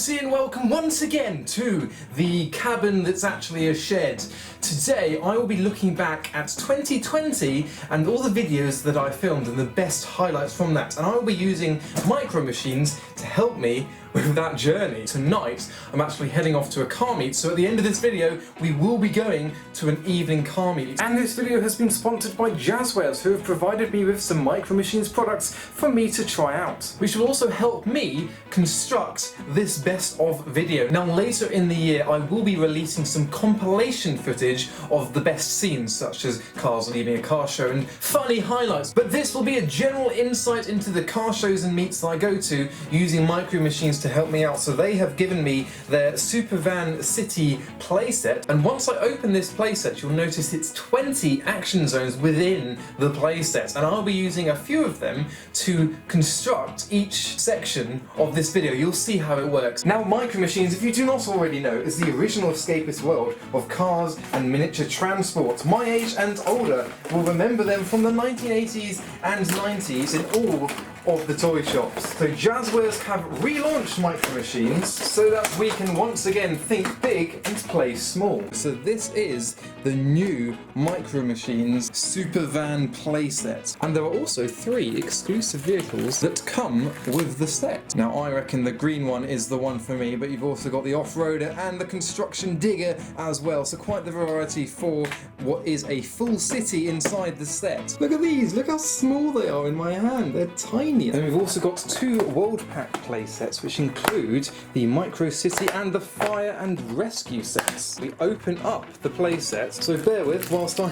And welcome once again to the cabin that's actually a shed. Today I will be looking back at 2020 and all the videos that I filmed and the best highlights from that, and I will be using Micro Machines to help me with that journey. Tonight I'm actually heading off to a car meet, so at the end of this video we will be going to an evening car meet. And this video has been sponsored by Jazzwares, who have provided me with some Micro Machines products for me to try out, which will also help me construct this best of video. Now later in the year I will be releasing some compilation footage of the best scenes, such as cars leaving a car show and funny highlights, but this will be a general insight into the car shows and meets that I go to using Micro Machines to help me out. So they have given me their Supervan City playset, and once I open this playset you'll notice it's 20 action zones within the playset, and I'll be using a few of them to construct each section of this video. You'll see how it works. Now Micro Machines, if you do not already know, is the original escapist world of cars and miniature transport. My age and older will remember them from the 1980s and 90s in all of the toy shops. So Jazzwares have relaunched Micro Machines so that we can once again think big and play small. So this is the new Micro Machines Supervan playset, and there are also 3 exclusive vehicles that come with the set. Now I reckon the green one is the one for me, but you've also got the off-roader and the construction digger as well, so quite the variety for what is a full city inside the set. Look at these, look how small they are in my hand, they're tiny. And we've also got 2 World Pack playsets, which include the Micro City and the Fire and Rescue sets. We open up the playset, so bear with whilst I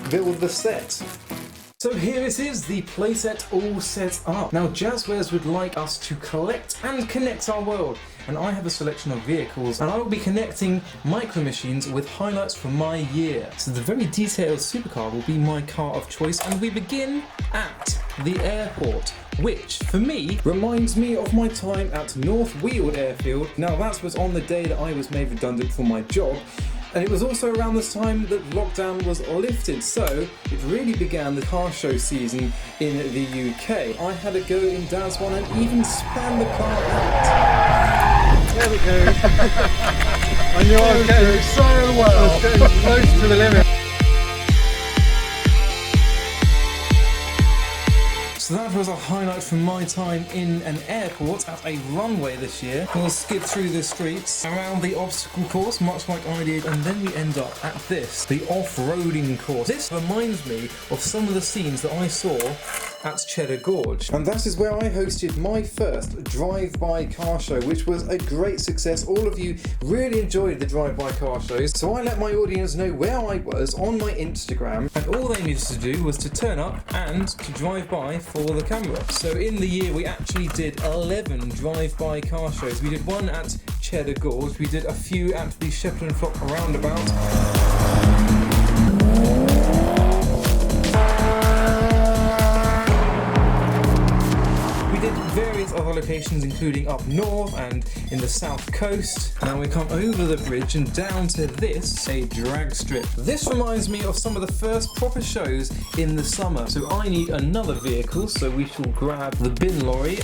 build the set. So here it is, the playset all set up. Now Jazzwares would like us to collect and connect our world, and I have a selection of vehicles, and I will be connecting Micro Machines with highlights from my year. So the very detailed supercar will be my car of choice, and we begin at the airport, which for me reminds me of my time at North Weald Airfield. Now that was on the day that I was made redundant from my job, and it was also around this time that lockdown was lifted, so it really began the car show season in the UK. I had a go in Daz one and even spanned the car out. There we go. I knew I was getting so well. I was getting close to the limit. So that was a highlight from my time in an airport at a runway this year. We'll skip through the streets, around the obstacle course, much like I did, and then we end up at this, the off-roading course. This reminds me of some of the scenes that I saw at Cheddar Gorge. And that is where I hosted my first drive-by car show, which was a great success. All of you really enjoyed the drive-by car shows, so I let my audience know where I was on my Instagram, and all they needed to do was to turn up and to drive by for the camera. So in the year we actually did 11 drive-by car shows. We did one at Cheddar Gorge, we did a few at the Shepherd and Flock roundabout. Various other locations, including up north and in the south coast. Now we come over the bridge and down to this, a drag strip. This reminds me of some of the first proper shows in the summer. So I need another vehicle, so we shall grab the bin lorry.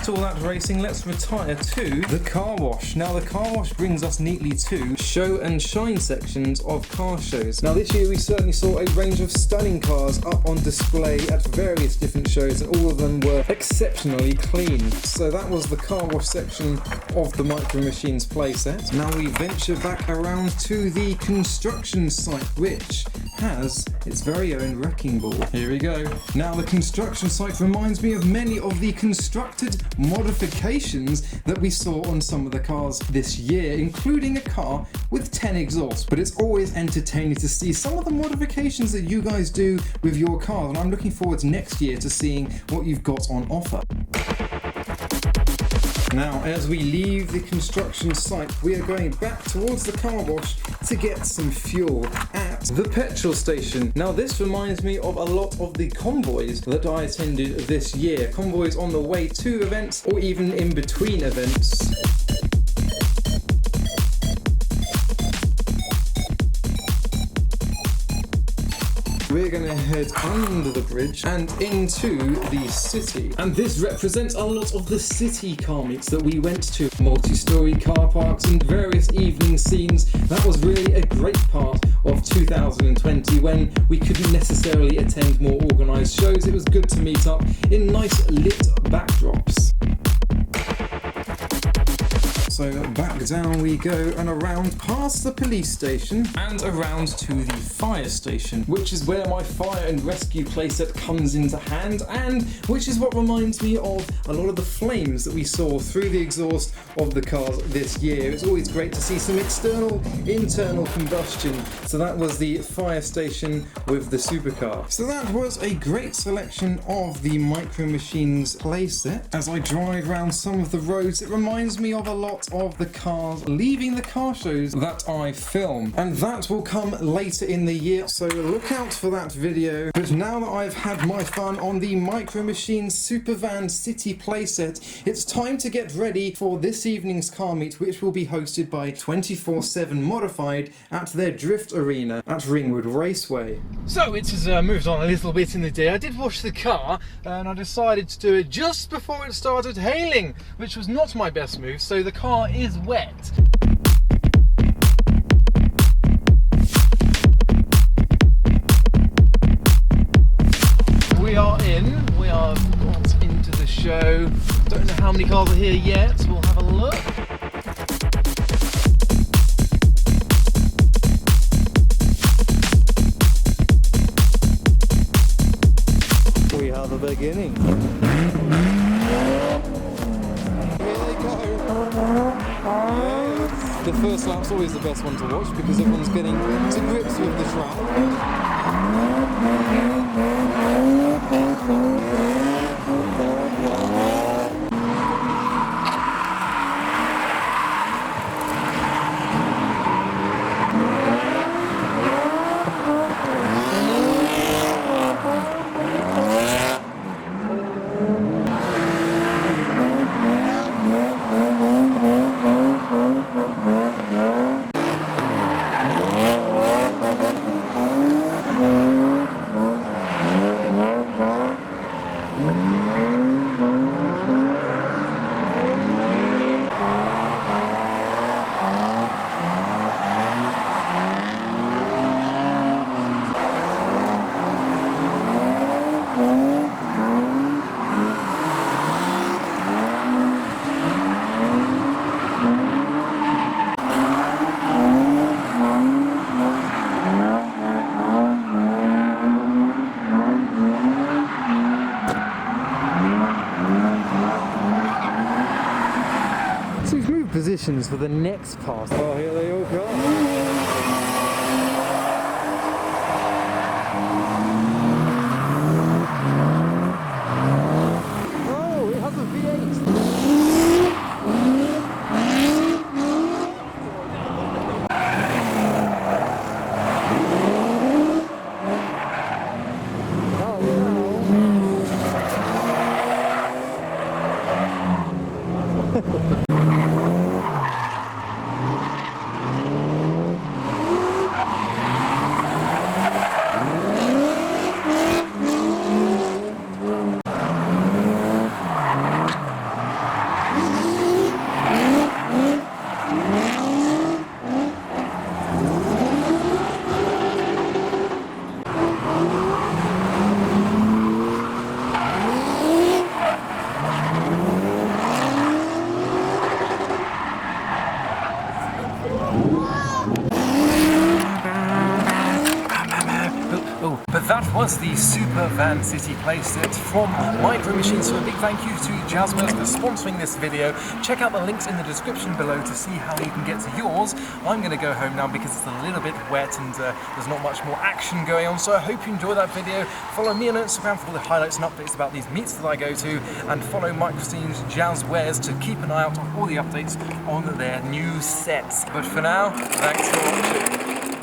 All that racing, let's retire to the car wash. Now the car wash brings us neatly to show and shine sections of car shows. Now this year we certainly saw a range of stunning cars up on display at various different shows, and all of them were exceptionally clean. So that was the car wash section of the Micro Machines playset. Now we venture back around to the construction site, which has its very own wrecking ball. Here we go. Now the construction site reminds me of many of the constructed modifications that we saw on some of the cars this year, including a car with 10 exhausts. But it's always entertaining to see some of the modifications that you guys do with your cars, and I'm looking forward to next year to seeing what you've got on offer. Now, as we leave the construction site, we are going back towards the car wash to get some fuel at the petrol station. Now, this reminds me of a lot of the convoys that I attended this year. Convoys on the way to events or even in between events. We're going to head under the bridge and into the city. And this represents a lot of the city car meets that we went to. Multi-storey car parks and various evening scenes. That was really a great part of 2020 when we couldn't necessarily attend more organised shows. It was good to meet up in nice lit backdrops. So back down we go and around past the police station and around to the fire station, which is where my fire and rescue playset comes into hand, and which is what reminds me of a lot of the flames that we saw through the exhaust of the cars this year. It's always great to see some internal combustion. So that was the fire station with the supercar. So that was a great selection of the Micro Machines playset. As I drive around some of the roads, it reminds me of a lot of the cars leaving the car shows that I film, and that will come later in the year, so look out for that video. But now that I've had my fun on the Micro Machines Supervan City playset, it's time to get ready for this evening's car meet, which will be hosted by 24/7 Modified at their drift arena at Ringwood Raceway. So it has moved on a little bit in the day. I did wash the car and I decided to do it just before it started hailing, which was not my best move, so the car is wet. We are got into the show. Don't know how many cars are here yet, we'll have a look. We are the beginning. The first lap's always the best one to watch because everyone's getting to grips with the track. Positions for the next pass. Oh, here they all come. Oh, it has a V8. was the Super Van City playset from Micro Machines. So a big thank you to Jazzwares for sponsoring this video. Check out the links in the description below to see how you can get to yours. I'm going to go home now because it's a little bit wet and there's not much more action going on. So I hope you enjoyed that video. Follow me on Instagram for all the highlights and updates about these meets that I go to, and follow Micro Machines Jazzwares to keep an eye out on all the updates on their new sets. But for now, thanks for watching.